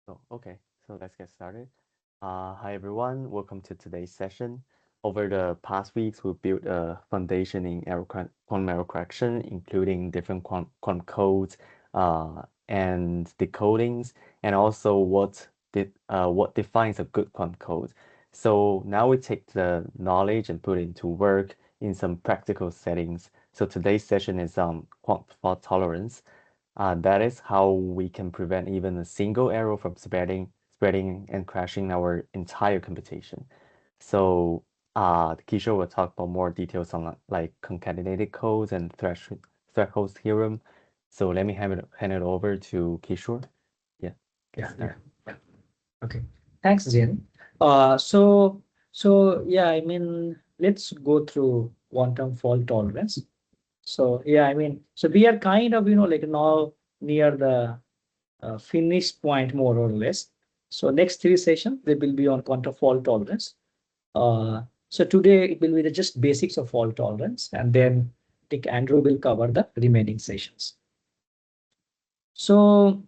So let's get started. Hi everyone, welcome to today's session. Over the past weeks, we built a foundation in quantum error correction, including different quantum codes and decodings, and also what defines a good quantum code. So now we take the knowledge and put it into work in some practical settings. So today's session is quantum fault tolerance. That is how we can prevent even a single error from spreading and crashing our entire computation. So, Kishor will talk about more details on like concatenated codes and threshold theorem. So let me hand it over to Kishor. Yeah, get Yeah, yeah, started. yeah. Okay. Thanks, Jen. So yeah, let's go through quantum fault tolerance. So yeah, so we are kind of, like now near the finish point more or less. So next three sessions, they will be on quantum fault tolerance. So today it will be the just basics of fault tolerance, and then I think Andrew will cover the remaining sessions. So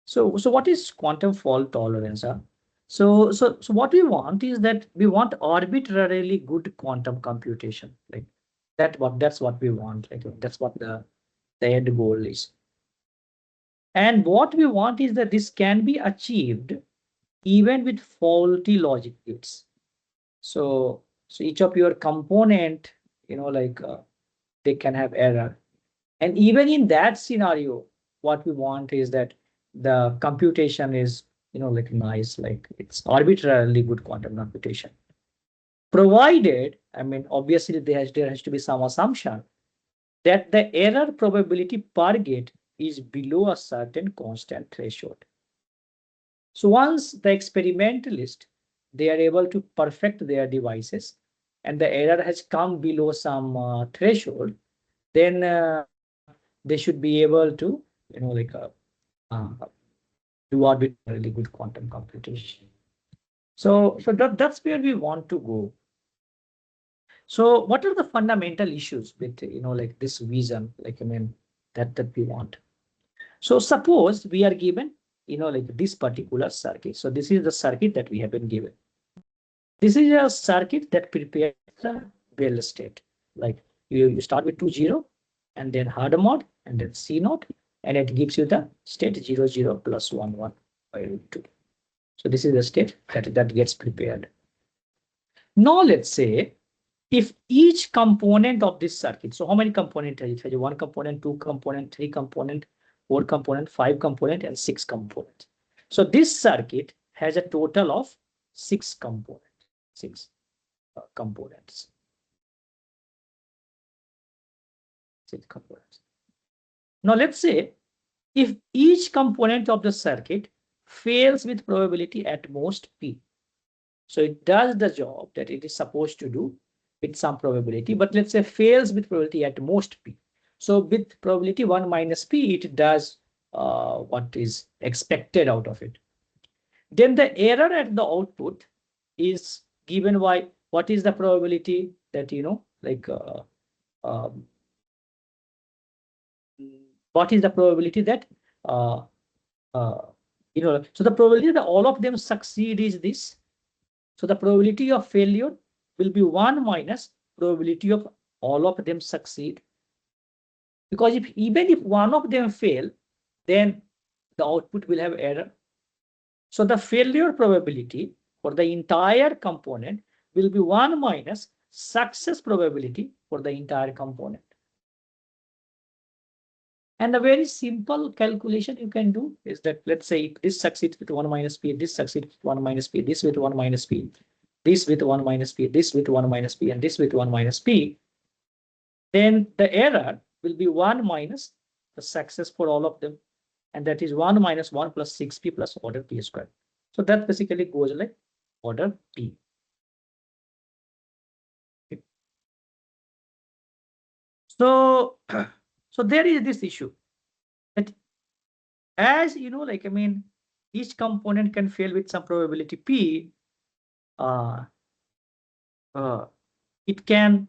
so what is quantum fault tolerance? Huh? So what we want is that we want arbitrarily good quantum computation. Like that's what we want. Like that's what the end goal is. And what we want is that this can be achieved even with faulty logic gates. So each of your component, they can have error. And even in that scenario, what we want is that the computation is, like nice, like it's arbitrarily good quantum computation. Provided, obviously there has to be some assumption that the error probability per gate is below a certain constant threshold. So once the experimentalist, they are able to perfect their devices and the error has come below some threshold, then they should be able to, uh, do arbitrarily good quantum computation. So that's where we want to go. So what are the fundamental issues with, like this vision, that we want? So suppose we are given, like this particular circuit. So this is the circuit that we have been given. This is a circuit that prepares the Bell state. Like you start with 2 0 and then hard mod and then C naught, and it gives you the state 0 0 plus 1 1 by root 2. So this is the state that gets prepared. Now let's say if each component of this circuit, so how many components it has? One component, two component, three component, four component, five component, and six components. So this circuit has a total of six components. Components. Six components. Now let's say if each component of the circuit fails with probability at most p. So it does the job that it is supposed to do with some probability, but let's say fails with probability at most p. So with probability 1 minus p, it does what is expected out of it. Then the error at the output is given by what is the probability that, um, what is the probability that uh, uh, so the probability that all of them succeed is this. So the probability of failure will be 1 minus probability of all of them succeed. Because even if one of them fail, then the output will have error. So the failure probability for the entire component will be 1 minus success probability for the entire component. And a very simple calculation you can do is that, let's say if this succeeds with 1 minus p, this succeeds with 1 minus p, this with 1 minus p, this with 1 minus p, this with 1 minus p, and this with 1 minus p, then the error will be 1 minus the success for all of them. And that is 1 minus 1 plus 6p plus order p squared. So that basically goes like order p. So, so there is this issue that, as each component can fail with some probability p. Uh, uh, it can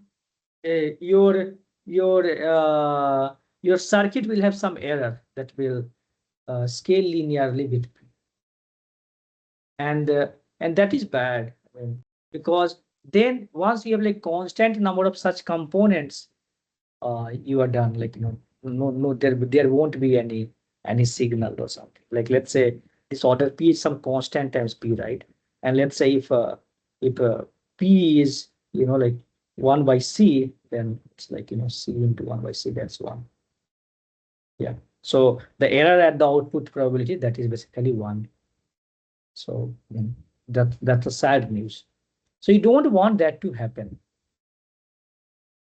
your your your circuit will have some error that will scale linearly with p. and that is bad. I mean, because then once you have like constant number of such components, you are done. Like, no, there won't be any signal or something. Like, let's say this order p is some constant times p, right? And let's say if p is like 1 by c, then it's like c into 1 by c, that's 1. Yeah. So the error at the output probability, that is basically 1. So that's a sad news. So you don't want that to happen.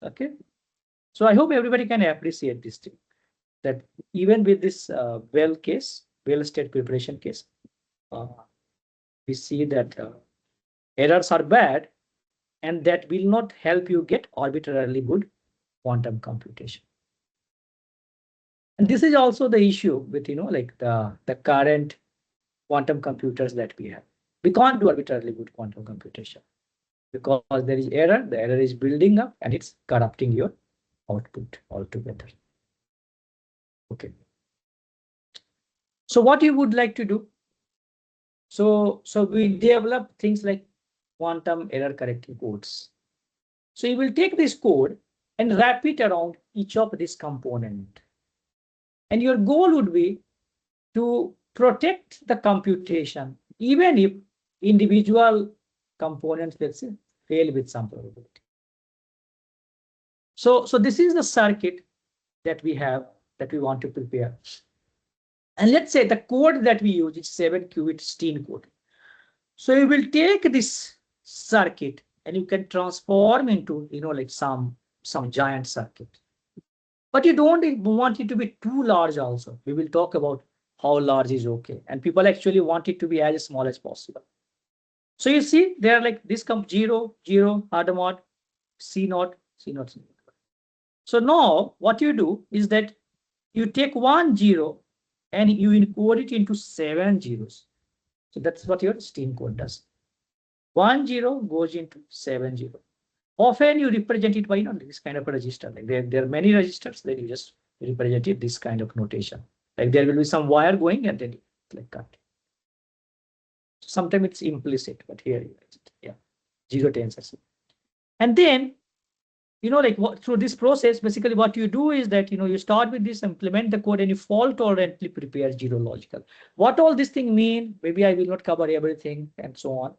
Okay. So I hope everybody can appreciate this thing, that even with this well state preparation case, uh, we see that errors are bad, and that will not help you get arbitrarily good quantum computation. And this is also the issue with like the current quantum computers that we have. We can't do arbitrarily good quantum computation because there is error. The error is building up and it's corrupting your output altogether. Okay. So what you would like to do? So we develop things like quantum error correcting codes. So you will take this code and wrap it around each of this component. And your goal would be to protect the computation, even if individual components, let's say, fail with some probability. So this is the circuit that we have, that we want to prepare. And let's say the code that we use is 7-qubit Eastin code. So you will take this circuit and you can transform into like some giant circuit. But you don't want it to be too large also. We will talk about how large is okay. And people actually want it to be as small as possible. So you see, there are like this comes 0, 0, hard mod, C naught, C naught, C naught. So now what you do is that you take 1 0 and you encode it into 7 zeros. So that's what your Eastin code does. 1 0 goes into 7 0. Often you represent it by this kind of a register. Like there are many registers, then you just represent it this kind of notation. Like there will be some wire going and then you like cut. Sometimes it's implicit, but here you yeah, 0 tensors. And then like through this process, basically what you do is that you start with this, implement the code, and you fault tolerantly prepare 0 logical. What all this thing mean? Maybe I will not cover everything and so on,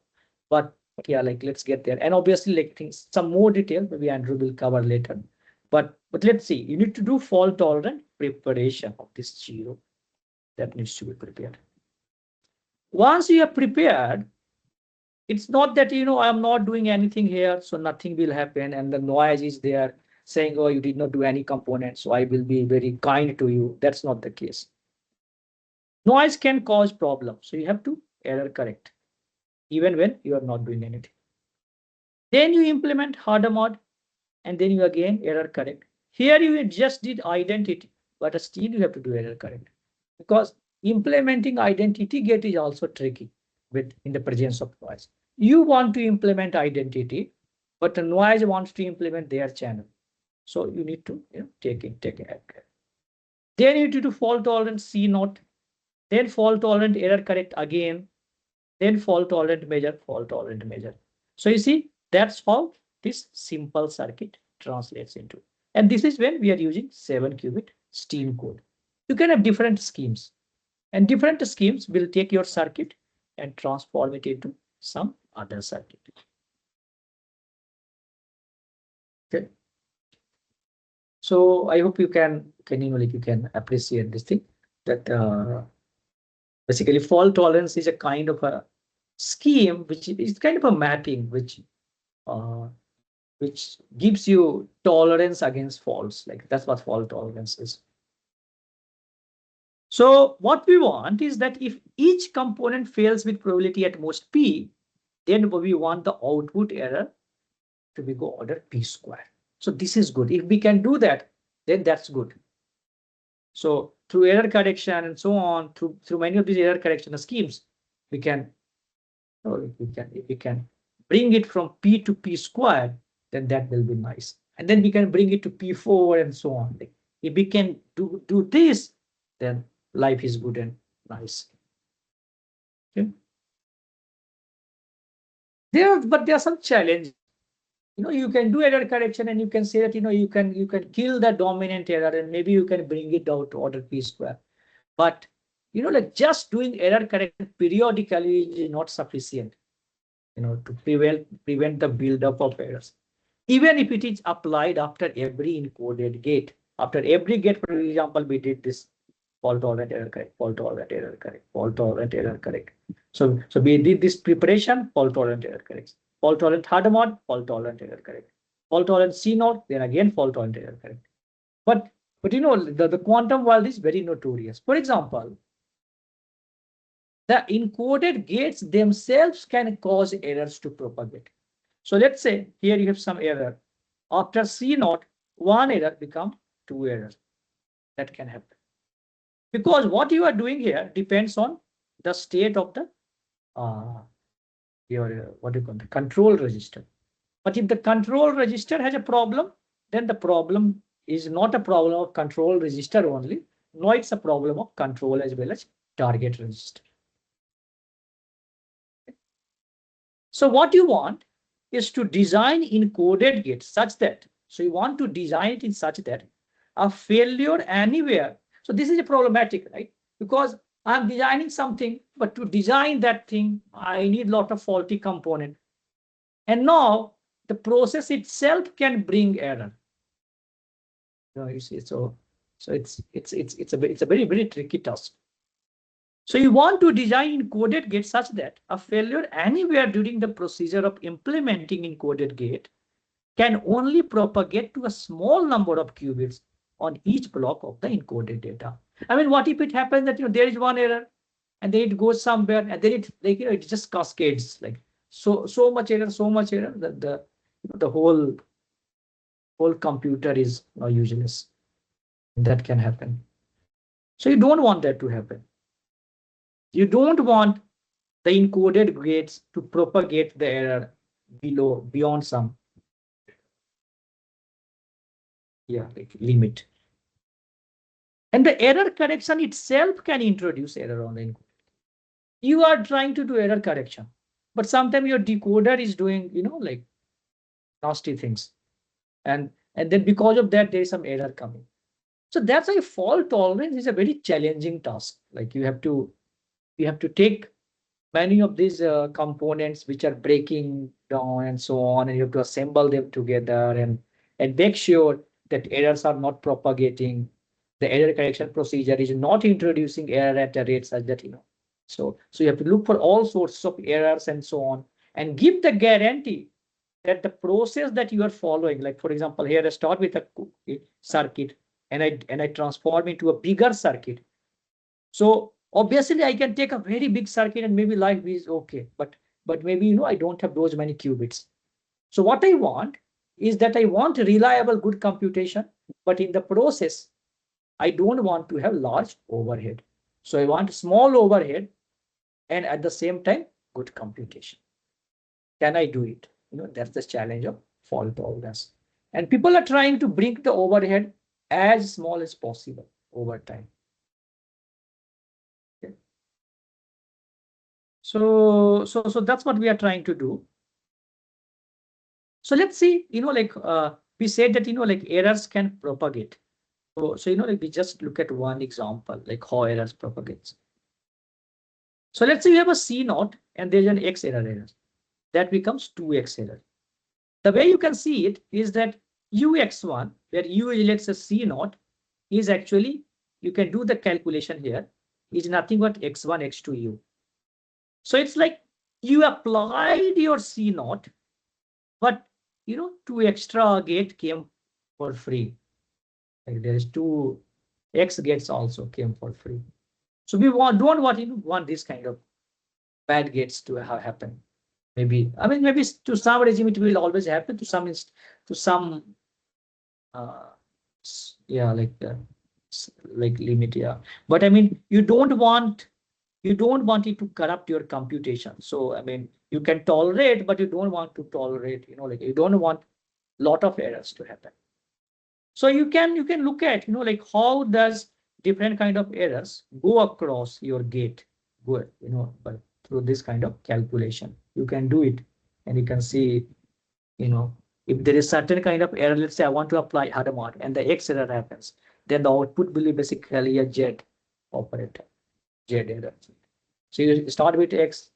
but yeah, like let's get there. And obviously, like things, some more detail, maybe Andrew will cover later. But let's see. You need to do fault tolerant preparation of this 0 that needs to be prepared. Once you are prepared, it's not that I'm not doing anything here, so nothing will happen, and the noise is there saying, oh, you did not do any component, so I will be very kind to you. That's not the case. Noise can cause problems, so you have to error correct even when you are not doing anything. Then you implement harder mod, and then you again error correct. Here you just did identity, but still you have to do error correct, because implementing identity gate is also tricky in the presence of noise. You want to implement identity, but the noise wants to implement their channel. So you need to take it. Then you need to do fault tolerant C naught, then fault tolerant error correct again, then fault tolerant measure, fault tolerant measure. So you see, that's how this simple circuit translates into. And this is when we are using 7-qubit Eastin code. You can have different schemes, and different schemes will take your circuit and transform it into some other circuit. Okay. So I hope you can appreciate this thing, that basically fault tolerance is a kind of a scheme which is kind of a mapping uh, which gives you tolerance against faults. Like that's what fault tolerance is. So what we want is that if each component fails with probability at most p, then we want the output error to be go order p square. So this is good. If we can do that, then that's good. So through error correction and so on, through many of these error correction schemes, we can if we can bring it from p to p square, then that will be nice. And then we can bring it to p4 and so on. Like if we can do this, then life is good and nice. Okay. but there are some challenges. You can do error correction and you can say that, you can kill the dominant error and maybe you can bring it down to order p square. But, like just doing error correction periodically is not sufficient, to prevent the buildup of errors. Even if it is applied after every encoded gate. After every gate, for example, we did this fault-tolerant error correct, fault-tolerant error correct, fault-tolerant error correct. So we did this preparation, fault-tolerant error correct. Fault-tolerant third mod, fault-tolerant error correct. Fault-tolerant C node, then again fault-tolerant error correct. But the quantum world is very notorious. For example, the encoded gates themselves can cause errors to propagate. So let's say here you have some error. After C naught, one error become two errors. That can happen. Because what you are doing here depends on the state of the the control register. But if the control register has a problem, then the problem is not a problem of control register only, no, it's a problem of control as well as target register. So what you want is to design encoded gates such that, so you want to design it in such that a failure anywhere. So this is a problematic, right? Because I'm designing something, but to design that thing, I need a lot of faulty component. And now the process itself can bring error. You see, so it's a very, very tricky task. So you want to design encoded gate such that a failure anywhere during the procedure of implementing encoded gate can only propagate to a small number of qubits on each block of the encoded data. I mean, what if it happens that there is one error and then it goes somewhere and then it just cascades like so much error that the whole computer is useless. That can happen. So you don't want that to happen. You don't want the encoded gates to propagate the error beyond some limit. And the error correction itself can introduce error on the encoded. You are trying to do error correction, but sometimes your decoder is doing, like nasty things. And then because of that, there is some error coming. So that's why fault tolerance is a very challenging task. Like you have to take many of these components which are breaking down and so on, and you have to assemble them together and make sure that errors are not propagating. The error correction procedure is not introducing error at a rate such that, so you have to look for all sorts of errors and so on, and give the guarantee that the process that you are following, like for example, here I start with a circuit and I transform into a bigger circuit. So obviously I can take a very big circuit and maybe life is okay, but maybe I don't have those many qubits. So what I want is that I want reliable good computation, but in the process I don't want to have large overhead. So I want small overhead and at the same time good computation. Can I do it? That's the challenge of fault tolerance. And people are trying to bring the overhead as small as possible over time. Okay. So that's what we are trying to do. So let's see, we said that, like errors can propagate. So like we just look at one example, like how errors propagates. So let's say we have a C naught and there's an X error. That becomes 2X error. The way you can see it is that UX1, where U is let's say C naught, is actually, you can do the calculation here, is nothing but X1, X2, U. So it's like you applied your C naught, but 2 extra gate came for free. Like there is 2 X gates also came for free. So we don't want this kind of bad gates to happen. Maybe to some regime it will always happen, to some like limit, but you don't want it to corrupt your computation. So you can tolerate, but you don't want to tolerate, like you don't want lot of errors to happen. So you can look at, like how does different kind of errors go across your gate, but through this kind of calculation you can do it. and you can see, if there is certain kind of error, let's say I want to apply Hadamard and the X error happens, then the output will be basically a Z operator, Z error. So you start with X,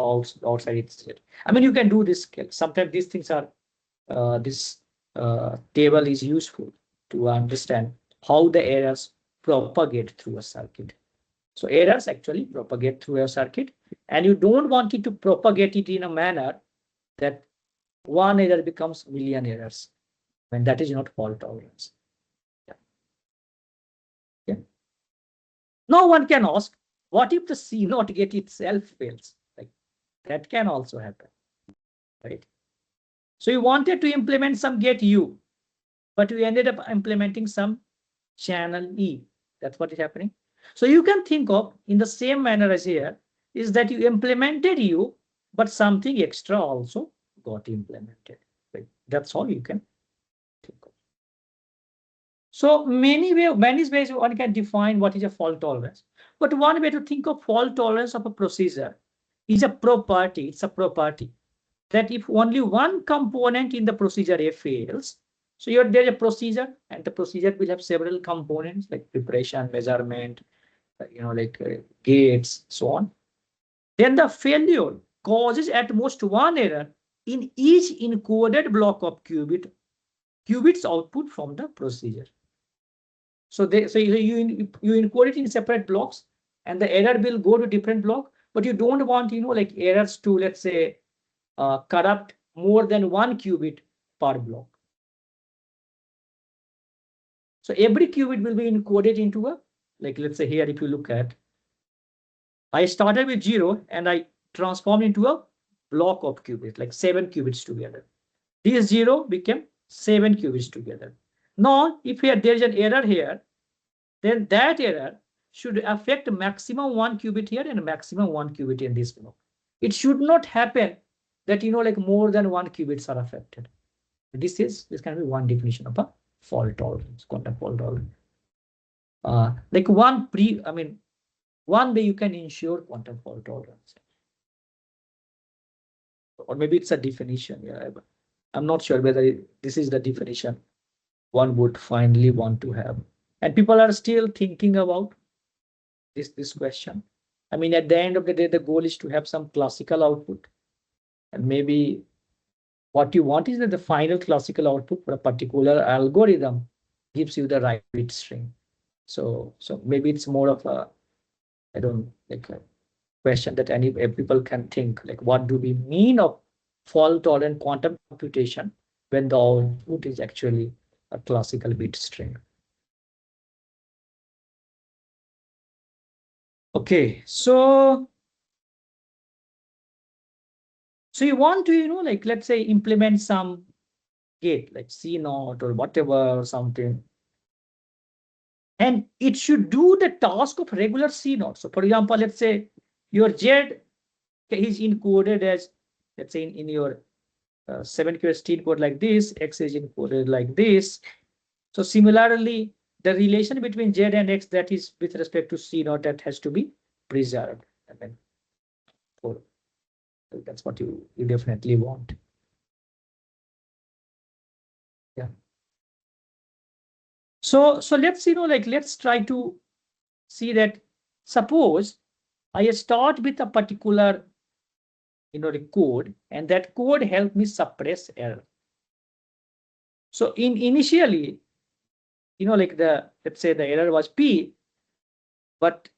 outside it's Z. I mean, you can do this. Sometimes these things are, this table is useful to understand how the errors propagate through a circuit. So errors actually propagate through a circuit, and you don't want it to propagate it in a manner that one error becomes million errors. When that is not fault tolerance. Yeah. No one can ask, what if the C not gate itself fails? Like that can also happen, right? So you wanted to implement some gate U, but you ended up implementing some channel E. That's what is happening. So you can think of in the same manner as here is that you implemented U, but something extra also got implemented. Right? That's all you can think of. So many ways one can define what is a fault tolerance. But one way to think of fault tolerance of a procedure is a property. It's a property that if only one component in the procedure A fails, so there's a procedure, and the procedure will have several components like preparation, measurement, gates, so on. Then the failure causes at most one error in each encoded block of qubits output from the procedure. So you encode it in separate blocks, and the error will go to different block, but you don't want errors to, let's say, corrupt more than one qubit per block. So every qubit will be encoded into a, let's say here, if you look at, I started with 0 and I transformed into a block of qubits, like 7 qubits together. This 0 became 7 qubits together. Now, if there is an error here, then that error should affect maximum 1 qubit here and maximum 1 qubit in this block. It should not happen that more than 1 qubits are affected. This can be one definition of a fault tolerance, quantum fault tolerance. One way you can ensure quantum fault tolerance, or maybe it's a definition. Yeah, I'm not sure whether this is the definition one would finally want to have, and people are still thinking about this question. I mean, at the end of the day, the goal is to have some classical output, and maybe what you want is that the final classical output for a particular algorithm gives you the right bit string. So maybe it's more of a, a question that any people can think, like, what do we mean of fault-tolerant quantum computation when the output is actually a classical bit string? Okay, so you want to, let's say, implement some gate like C naught or whatever or something, and it should do the task of regular C naught. So for example, let's say your Z is encoded as, let's say, in your 7QST code like this, X is encoded like this. So similarly, the relation between Z and X, that is with respect to C naught, that has to be preserved. I mean, that's what you definitely want. Yeah. So let's let's try to see that. Suppose I start with a particular the code, and that code helped me suppress error. So initially, let's say the error was P, but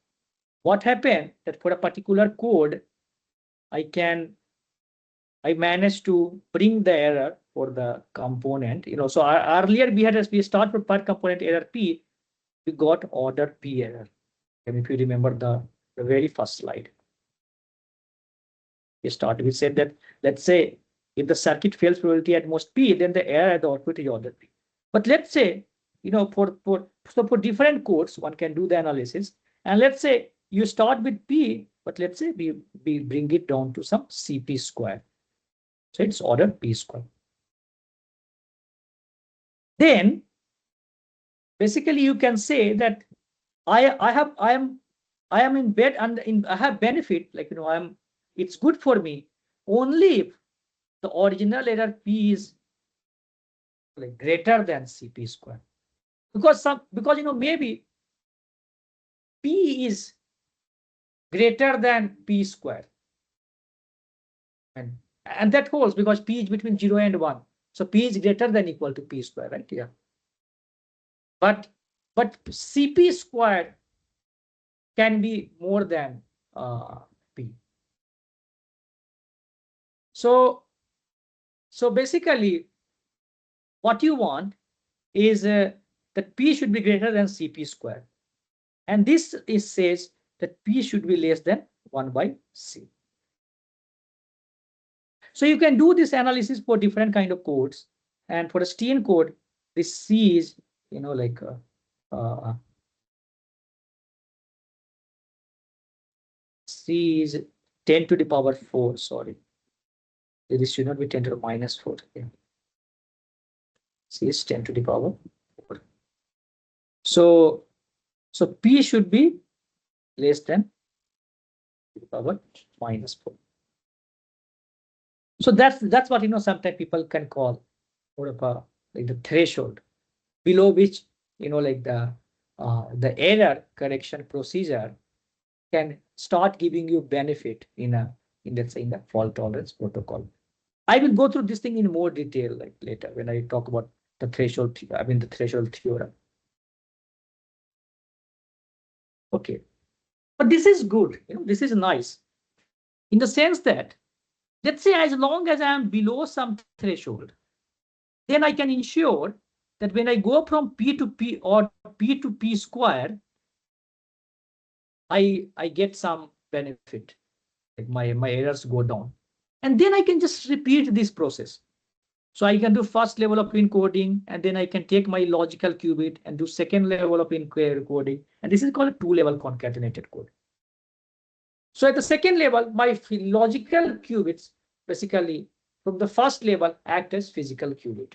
what happened that for a particular code, I managed to bring the error for the component. So earlier we start with per component error P, we got order P error. And if you remember the very first slide, we said that, let's say, if the circuit fails probability at most P, then the error at the output is order P. But let's say, for different codes, one can do the analysis. And let's say you start with P, but let's say we bring it down to some CP square. So it's order P square. Then basically you can say that I am in bed and I have benefit, it's good for me only if the original error P is like greater than CP square. Because maybe P is greater than P square. And that holds because P is between 0 and 1. So P is greater than equal to P square, right? Yeah. But CP squared can be more than P. So basically, what you want is that P should be greater than CP squared. And this says that P should be less than 1 by C. So you can do this analysis for different kind of codes. And for the Steen code, this C is, C is 10 to the power 4, sorry. This should not be 10 to the minus 4. Yeah. C is 10 to the power 4. So P should be less than the power minus 4. So that's what sometimes people can call sort of like the threshold below which the error correction procedure can start giving you benefit in let's say in the fault tolerance protocol. I will go through this thing in more detail like later when I talk about the threshold. The threshold theorem. Okay, but this is good. This is nice in the sense that let's say as long as I am below some threshold, then I can ensure that when I go from P to P or P to P square, I get some benefit. Like my errors go down. And then I can just repeat this process. So I can do first level of encoding, and then I can take my logical qubit and do second level of encoding. And this is called a two-level concatenated code. So at the second level, my logical qubits basically from the first level act as physical qubit.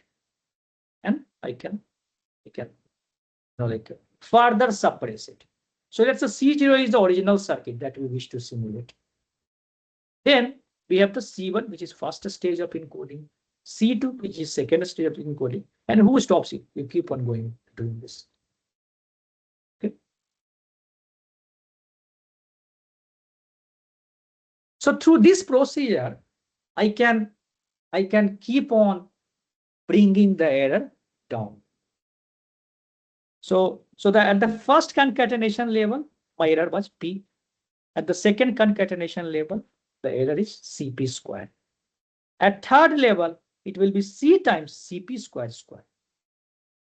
And I can further suppress it. So let's say C0 is the original circuit that we wish to simulate. Then we have the C1, which is first stage of encoding, C2, which is second stage of encoding, and who stops it? You keep on going doing this. Okay. So through this procedure, I can keep on bringing the error down. So at the first concatenation level, my error was P. At the second concatenation level, the error is CP squared. At third level, it will be C times CP squared.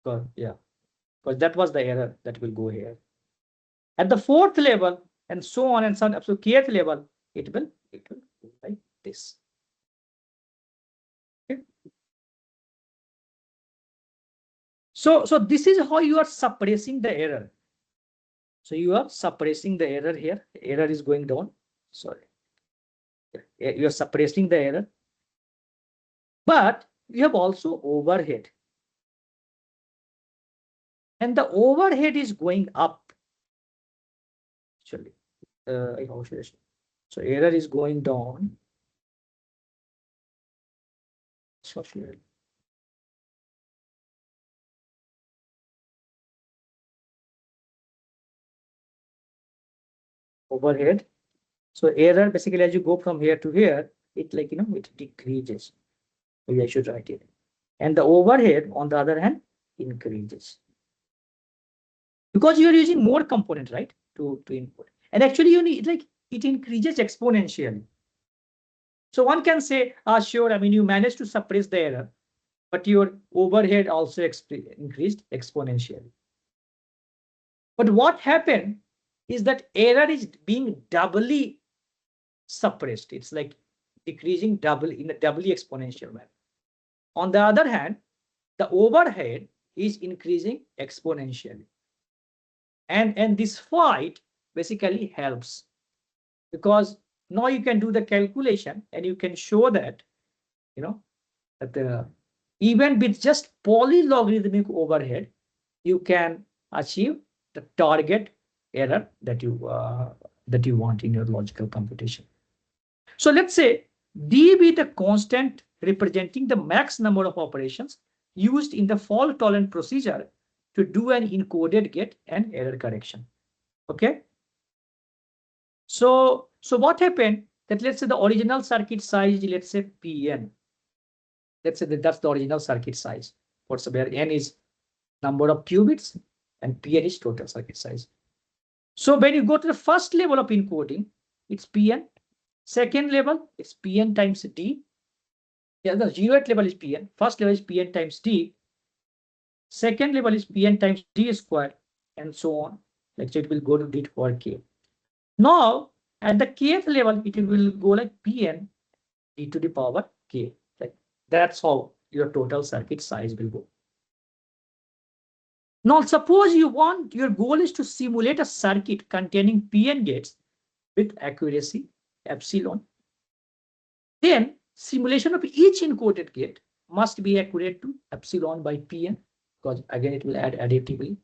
So yeah, because that was the error that will go here. At the fourth level, and so on and so on, up to kth level, it will go like this. Okay. So this is how you are suppressing the error. So you are suppressing the error here. Error is going down. Sorry. You are suppressing the error. But you have also overhead. And the overhead is going up. Actually, so error is going down. Overhead. So error basically as you go from here to here, it it decreases. Maybe I should write it. And the overhead on the other hand increases. Because you are using more component, right? To input. And actually you need it increases exponentially. So one can say, sure, you managed to suppress the error, but your overhead also increased exponentially. But what happened is that error is being doubly suppressed. It's like decreasing double in a doubly exponential manner. On the other hand, the overhead is increasing exponentially. And this fight basically helps because now you can do the calculation and you can show that, that even with just polylogarithmic overhead, you can achieve the target error that you want in your logical computation. So let's say D be the constant representing the max number of operations used in the fault-tolerant procedure to do an encoded get and error correction. Okay. So what happened that let's say the original circuit size, let's say Pn. Let's say that's the original circuit size. What's where n is number of qubits and Pn is total circuit size. So when you go to the first level of encoding, it's Pn. Second level, it's Pn times d. Yeah, the 0th level is Pn. First level is Pn times d. Second level is Pn times d squared, and so on. Like so it will go to d to power k. Now, at the kth level, it will go like Pn d to the power k. Like that's how your total circuit size will go. Now, suppose your goal is to simulate a circuit containing Pn gates with accuracy epsilon. Then simulation of each encoded gate must be accurate to epsilon by Pn, because again it will add additively.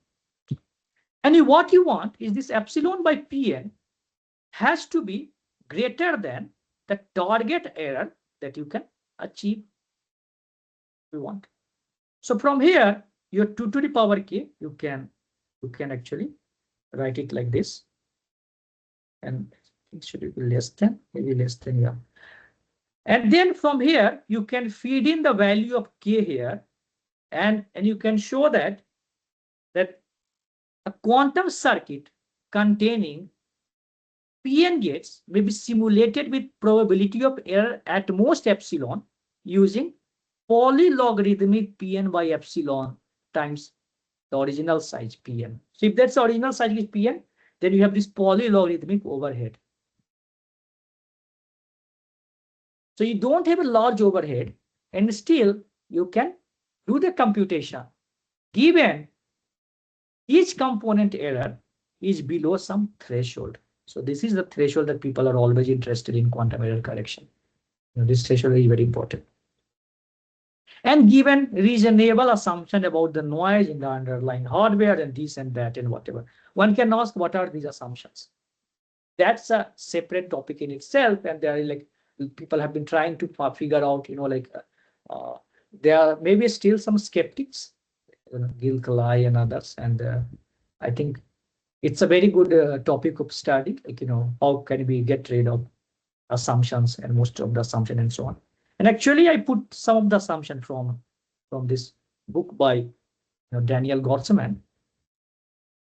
And what you want is this epsilon by Pn has to be greater than the target error that you can achieve. We want. So from here, your 2 to the power k, you can actually write it like this. And it should be less than, maybe less than, yeah. And then from here, you can feed in the value of k here, and you can show that a quantum circuit containing Pn gates may be simulated with probability of error at most epsilon using polylogarithmic Pn by epsilon times the original size Pn. So if that's the original size is Pn, then you have this polylogarithmic overhead. So you don't have a large overhead, and still you can do the computation given each component error is below some threshold. So this is the threshold that people are always interested in quantum error correction. This threshold is very important. And given reasonable assumption about the noise in the underlying hardware and this and that and whatever, one can ask what are these assumptions. That's a separate topic in itself, and there are like people have been trying to figure out, there are maybe still some skeptics, Gil Kalai and others, and I think it's a very good topic of study. Like how can we get rid of assumptions and most of the assumption and so on. And actually, I put some of the assumption from this book by Daniel Gottesman.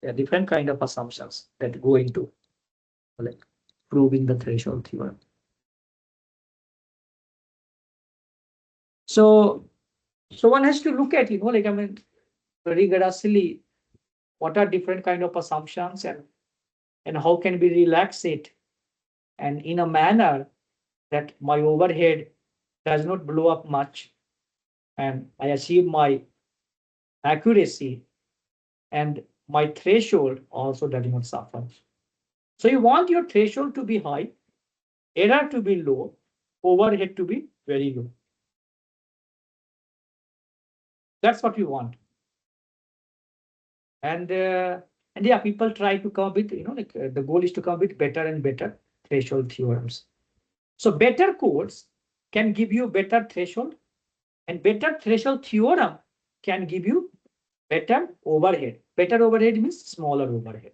There are different kind of assumptions that go into like proving the threshold theorem. So one has to look at rigorously what are different kind of assumptions and how can we relax it, and in a manner that my overhead does not blow up much and I achieve my accuracy and my threshold also does not suffer. So you want your threshold to be high, error to be low, overhead to be very low. That's what we want. And yeah, people try to come with, the goal is to come with better and better threshold theorems. So better codes can give you better threshold, and better threshold theorem can give you better overhead. Better overhead means smaller overhead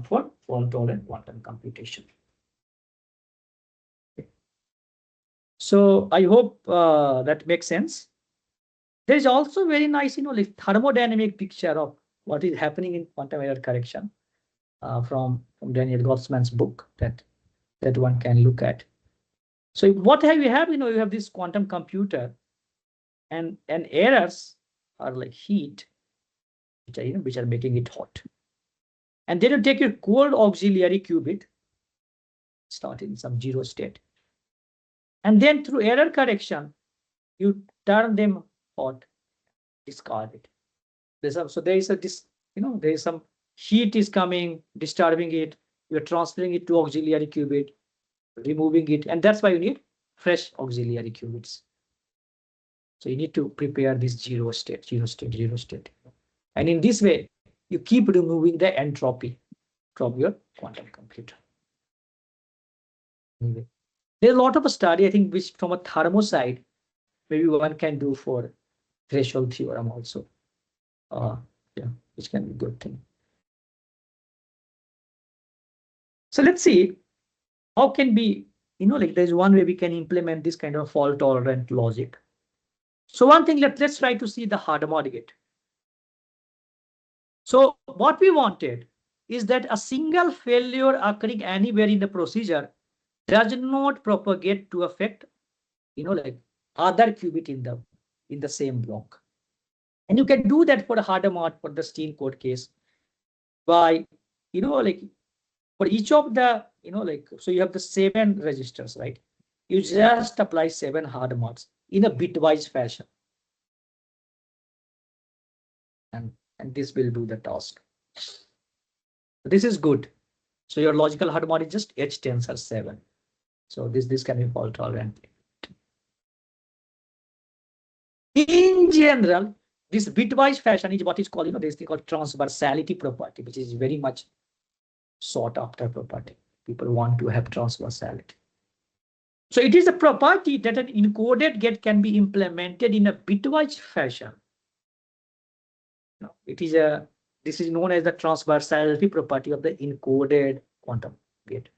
for fault-tolerant quantum computation. Okay. So I hope that makes sense. There is also very nice, like thermodynamic picture of what is happening in quantum error correction from Daniel Gottesman's book that one can look at. So what have you have? You have this quantum computer, and errors are like heat, which are making it hot. And then you take your cold auxiliary qubit, start in some 0 state, and then through error correction, you turn them hot, discard it. There is some heat is coming, disturbing it. You're transferring it to auxiliary qubit, removing it, and that's why you need fresh auxiliary qubits. So you need to prepare this 0 state, 0 state, 0 state. And in this way, you keep removing the entropy from your quantum computer. Anyway, there's a lot of study, I think, which from a thermo side, maybe one can do for threshold theorem also. Yeah, which can be a good thing. So let's see how can be, like there's one way we can implement this kind of fault tolerant logic. So one thing, let's try to see the harmonic gate. So what we wanted is that a single failure occurring anywhere in the procedure does not propagate to affect, like other qubit in the same block. And you can do that for the Hadamard for the Eastin-Knill case by, like for each of the, like, so you have the 7 registers, right? You just apply 7 Hadamards in a bitwise fashion. And this will do the task. This is good. So your logical Hadamard is just H tensor 7. So this can be fault tolerant. In general, this bitwise fashion is what is called, this thing called transversality property, which is very much sought after property. People want to have transversality. So it is a property that an encoded gate can be implemented in a bitwise fashion. This is known as the transversality property of the encoded quantum gate.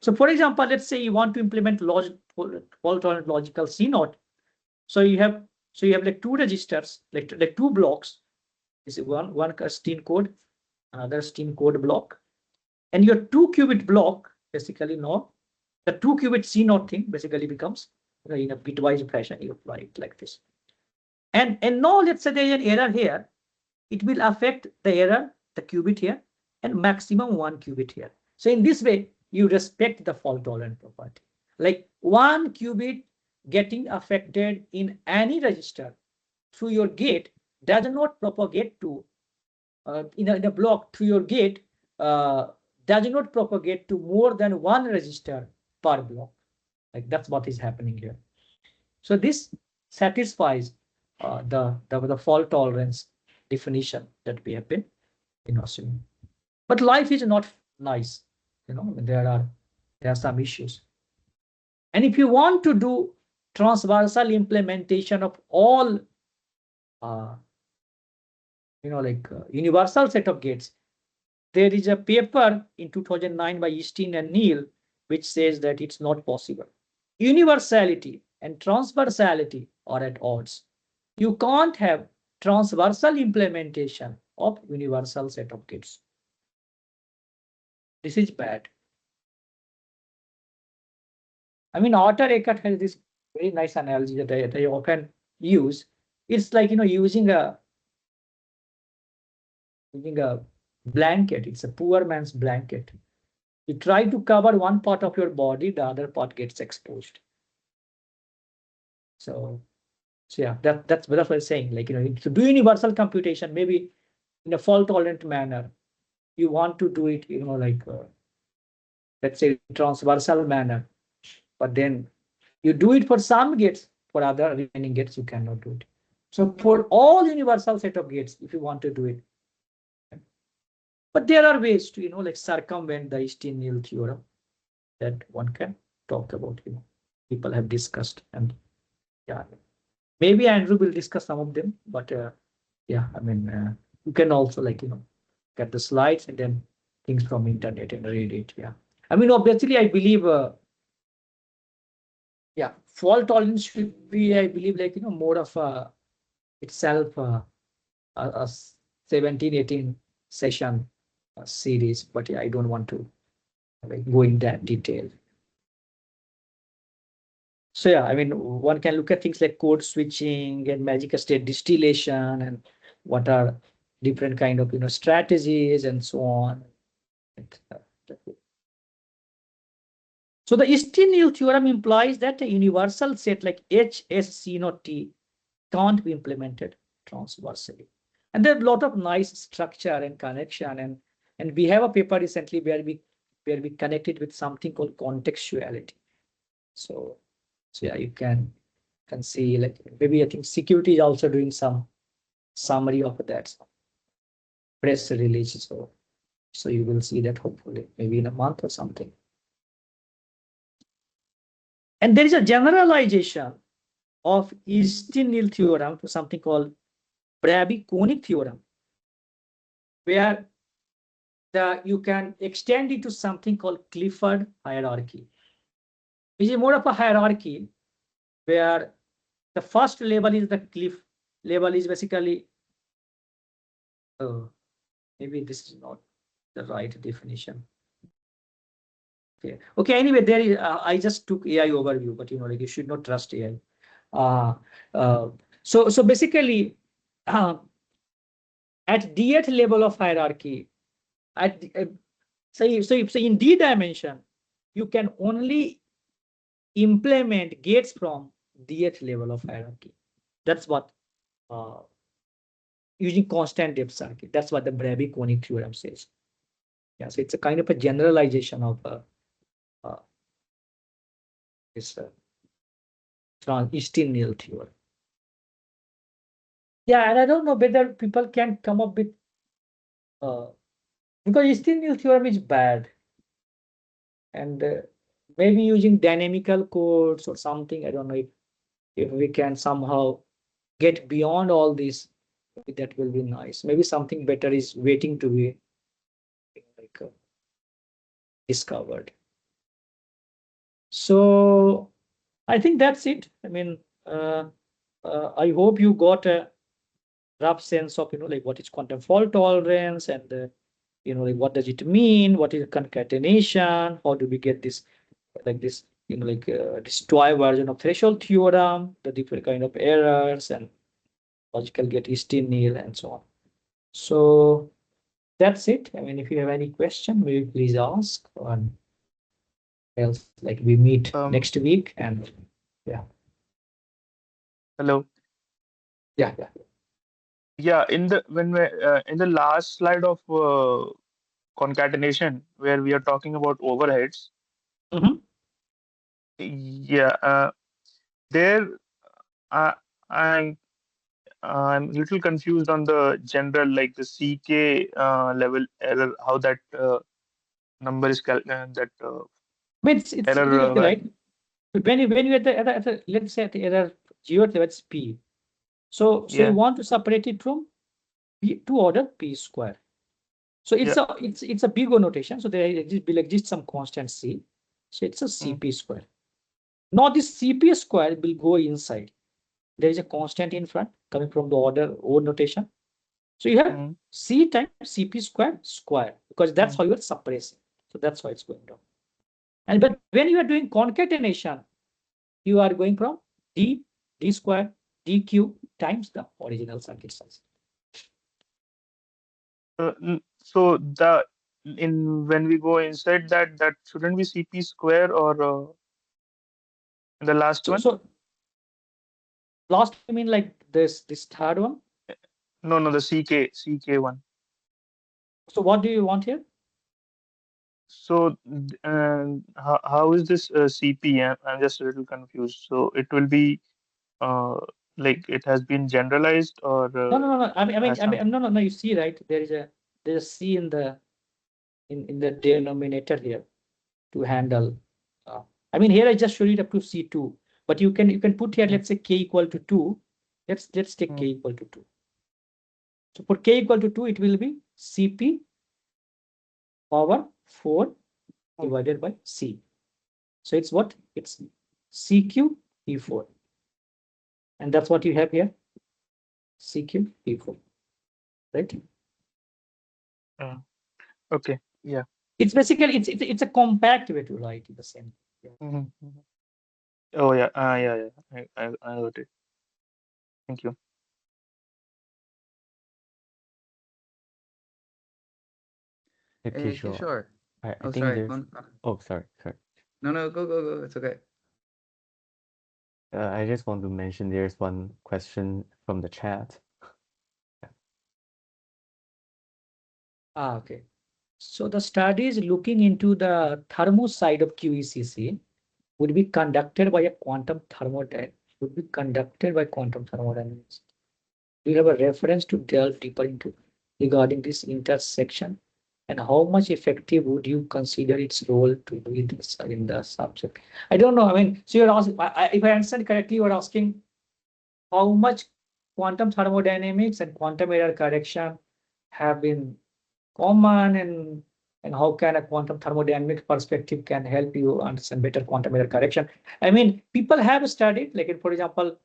So for example, let's say you want to implement fault-tolerant logical C0. So you have like 2 registers, like 2 blocks. This is one Eastin-Knill, another Eastin-Knill block, and your 2-qubit block basically the 2-qubit C0 thing basically becomes, in a bitwise fashion. You apply it like this, and now let's say there is an error here. It will affect the qubit here, and maximum 1 qubit here. So in this way, you respect the fault tolerant property. Like 1 qubit getting affected in any register through your gate does not propagate to in a block through your gate does not propagate to more than 1 register per block. Like that's what is happening here. So this satisfies the fault tolerance definition that we have been assuming. But life is not nice. There are some issues. And if you want to do transversal implementation of all universal set of gates, there is a paper in 2009 by Eastin-Knill which says that it's not possible. Universality and transversality are at odds. You can't have transversal implementation of universal set of gates. This is bad. I mean, Arthur Eckert has this very nice analogy that I often use. It's like, using a blanket. It's a poor man's blanket. You try to cover one part of your body, the other part gets exposed. So yeah, that's what I'm saying. Like, to do universal computation, maybe in a fault tolerant manner, you want to do it, let's say transversal manner, but then you do it for some gates, for other remaining gates, you cannot do it. So for all universal set of gates, if you want to do it, but there are ways to, like circumvent the Eastin-Knill theorem that one can talk about, people have discussed, and yeah, maybe Andrew will discuss some of them, but yeah, I mean, you can also get the slides and then things from internet and read it. Yeah, I mean, obviously, I believe, yeah, fault tolerance should be, I believe, more of itself a 17, 18 session series, but yeah, I don't want to go in that detail. So yeah, I mean, one can look at things like code switching and magic state distillation and what are different kind of strategies and so on. So the Eastin-Knill theorem implies that a universal set like HSC0T can't be implemented transversally. And there's a lot of nice structure and connection, and we have a paper recently where we connected with something called contextuality. So yeah, you can see, like, maybe I think security is also doing some summary of that press release. So you will see that hopefully maybe in a month or something. And there is a generalization of Eastin-Knill theorem to something called Brabby-Koenig theorem, where you can extend it to something called Clifford hierarchy, which is more of a hierarchy where the first level is the cliff level is basically, maybe this is not the right definition. Okay. Anyway, there is. I just took AI overview, but like you should not trust AI. So basically, uh, at dth level of hierarchy, at so in d dimension, you can only implement gates from dth level of hierarchy. That's what using constant depth circuit. That's what the Brabby-Koenig theorem says. Yeah, so it's a kind of a generalization of this Eastin-Knill theorem. Yeah, and I don't know whether people can come up with because Eastin-Knill theorem is bad, and maybe using dynamical codes or something. I don't know if we can somehow get beyond all this. That will be nice. Maybe something better is waiting to be like discovered. So I think that's it. I mean, I hope you got a rough sense of like what is quantum fault tolerance and like what does it mean? What is concatenation? How do we get this like this this toy version of threshold theorem, the different kind of errors and logical gate Eastin-Knill and so on. So that's it. I mean, if you have any question, maybe please ask, or else like we meet next week and yeah. Hello. Yeah. Yeah, in the last slide of concatenation, where we are talking about overheads. Mm-hmm. Yeah, there uh, I'm I'm a little confused on the general, like the CK level error, how that number is that But it's error. right. When you at the let's say at the error 0, that's p. So you Yeah. want to separate it from p to order p square. So Yeah. it's a big O notation. So there will exist some constant c. So it's a Mm, cp square. Now this cp square will go inside. There is a constant in front coming from the order O notation. So you have mm, c times cp square because that's mm, how you are suppressing. So that's why it's going down. And but when you are doing concatenation, you are going from d square dq times the original circuit size. so when we go inside that shouldn't be CP square or in the last one? So last, I mean like this third one. No, the CK one. So what do you want here? So how is this CP? I'm just a little confused. So it will be uh, like it has been generalized, or No. has some. No. You see, right? There's a c in the denominator here to handle. I mean, here I just showed it up to c2, but you can put here. Mm, Let's say k equal to 2. Let's take k mm, equal to 2. So for k equal to 2, it will be cp power 4 mm. divided by c. So it's what? It's cq e4, and that's what you have here. cq e4, right? Okay. Yeah. It's basically it's a compact way to write the same. Mhm, mhm. Oh yeah. Yeah. I got it. Thank you. Kishore, Kishore. I Oh, think sorry. there's. Oh, sorry. No, go. It's okay. I just want to mention there's one question from the chat. Okay. So the study is looking into the thermo side of QECC would be conducted by a quantum thermodynamics. Would be conducted by quantum thermodynamics. Do you have a reference to delve deeper into regarding this intersection? And how much effective would you consider its role to be in the subject? I don't know. I mean, so you're asking, if I understand correctly, you're asking how much quantum thermodynamics and quantum error correction have been common, and how can a quantum thermodynamic perspective can help you understand better quantum error correction. I mean, people have studied, like, for example,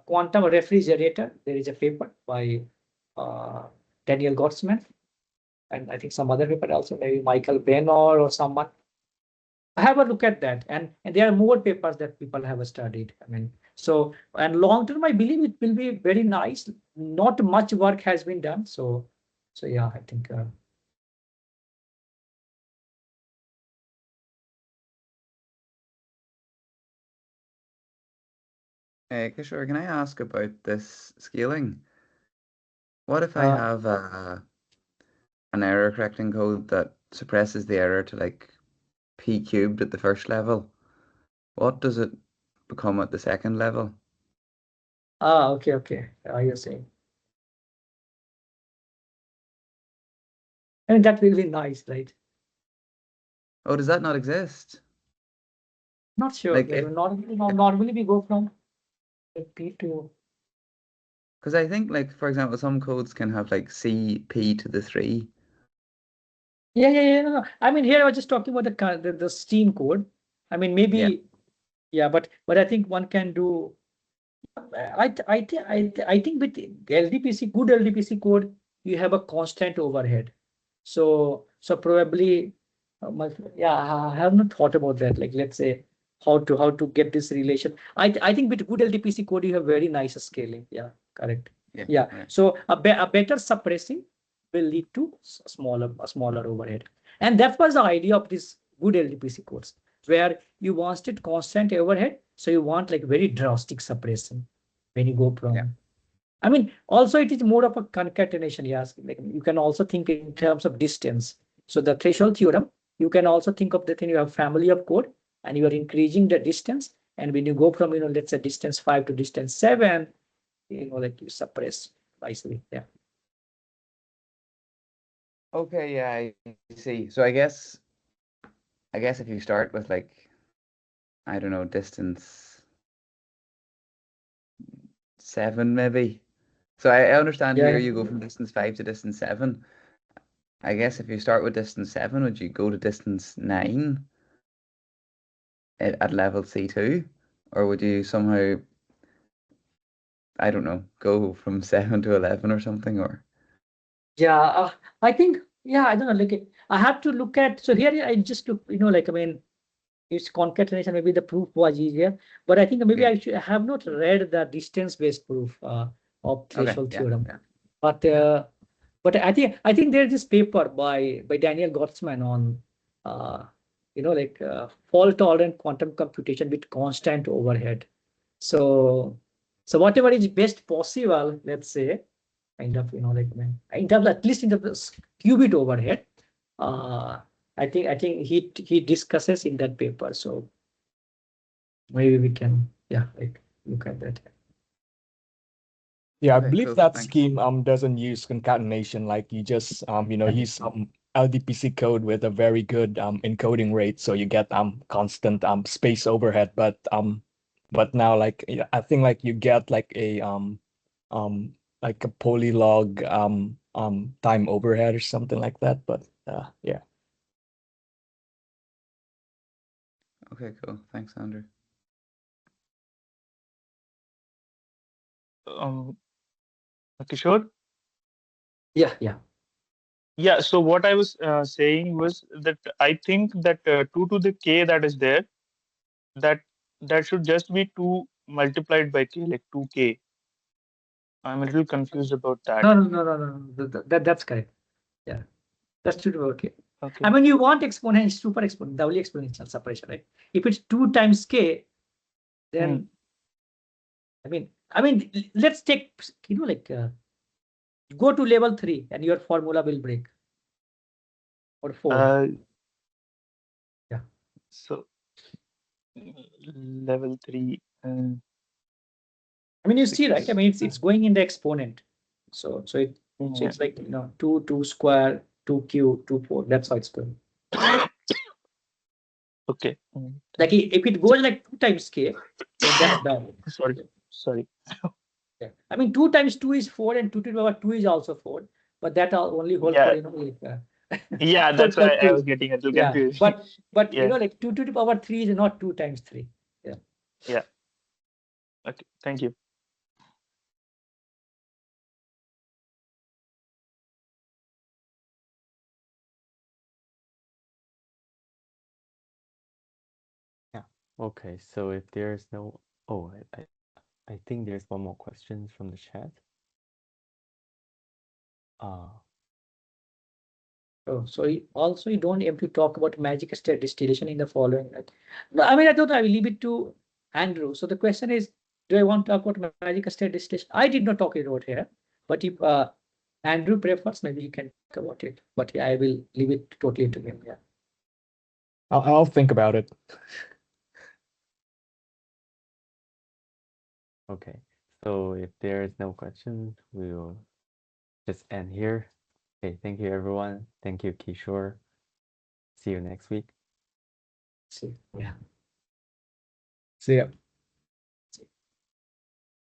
quantum refrigerator. There is a paper by Daniel Gottsman, and I think some other paper also, maybe Michael Benor or someone. Have a look at that, and there are more papers that people have studied. I mean, so, and long term, I believe it will be very nice. Not much work has been done, so yeah, I think. Kishor, can I ask about this scaling? What if I have an error correcting code that suppresses the error to like p cubed at the first level? What does it become at the second level? Okay. You're saying. And that will be nice, right? Oh, does that not exist? Not sure. Like Like, if, normally we go from P to. because I think like, for example, some codes can have like C p to the 3. Yeah. No. I mean, here I was just talking about the Steam code. I mean, maybe, yeah, but I think one can do. I think with LDPC, good LDPC code, you have a constant overhead. So probably, yeah, I have not thought about that. Like, let's say how to get this relation. I think with good LDPC code, you have very nice scaling. Yeah, correct. Yeah. So a better suppressing will lead to a smaller overhead. And that was the idea of this good LDPC codes, where you wanted constant overhead. So you want like very drastic suppression when you go from. I mean, also it is more of a concatenation. Yes, like you can also think in terms of distance. So the threshold theorem, you can also think of the thing, you have family of code and you are increasing the distance. And when you go from, let's say distance 5 to distance 7, like you suppress nicely. Yeah. Okay, yeah, I see. So I guess if you start with like, I don't know, distance 7 maybe. So I understand here you go from distance 5 to distance 7. I guess if you start with distance 7, would you go to distance 9 at level C2? Or would you somehow, I don't know, go from 7 to 11 or something? Or Yeah, I think, yeah, I don't know, like I have to look at, so here I just look, like, I mean, it's concatenation, maybe the proof was easier, but I think maybe I have not read the distance-based proof of threshold theorem. But I think there's this paper by Daniel Gottsman on like fault-tolerant quantum computation with constant overhead. So whatever is best possible, let's say, kind of, like in terms, at least in the qubit overhead, I think he discusses in that paper. So maybe we can, like look at that. Yeah, I believe that scheme doesn't use concatenation. Like you just use some LDPC code with a very good encoding rate, so you get constant space overhead. But now, like, I think like you get like a like a polylog time overhead or something like that. But yeah. okay, cool. Thanks, Andrew. Kishore? Yeah. So what I was saying was that I think that 2 to the k that is there, that should just be 2 multiplied by k, like 2k. I'm a little confused about that. No. That's correct. Yeah, that's true. Okay. Okay. I mean, you want exponential, super exponential, doubly exponential separation, right? If it's 2 times k, then I mean, let's take, like go to level 3 and your formula will break. Or 4. Yeah. So level 3. I mean, you see, right? I mean, it's going in the exponent. So it's like 2 square, 2q, 2 4. That's how it's going. Okay. Like if it goes like 2 times k, then that's bad. Sorry. Yeah. I mean, 2 times 2 is 4 and 2 to the power 2 is also 4, but that are only hold for, Yeah, you know, like, yeah, for that's why I was confused. getting a little Yeah, confused. but you Yeah, know, like 2 to the power 3 is not 2 times 3. Yeah. yeah. Okay, thank you. Yeah. Okay. So if there's no, oh, I think there's one more question from the chat. Oh, so also you don't have to talk about magic state distillation in the following. Right? No, I mean, I thought I will leave it to Andrew. So the question is, do I want to talk about magic state distillation? I did not talk about here, but if Andrew prefers, maybe he can talk about it. But yeah, I will leave it totally to him. Yeah. I'll think about it. Okay. So if there is no question, we'll just end here. Okay. Thank you, everyone. Thank you, Kishor. See you next week. See. Yeah. See ya.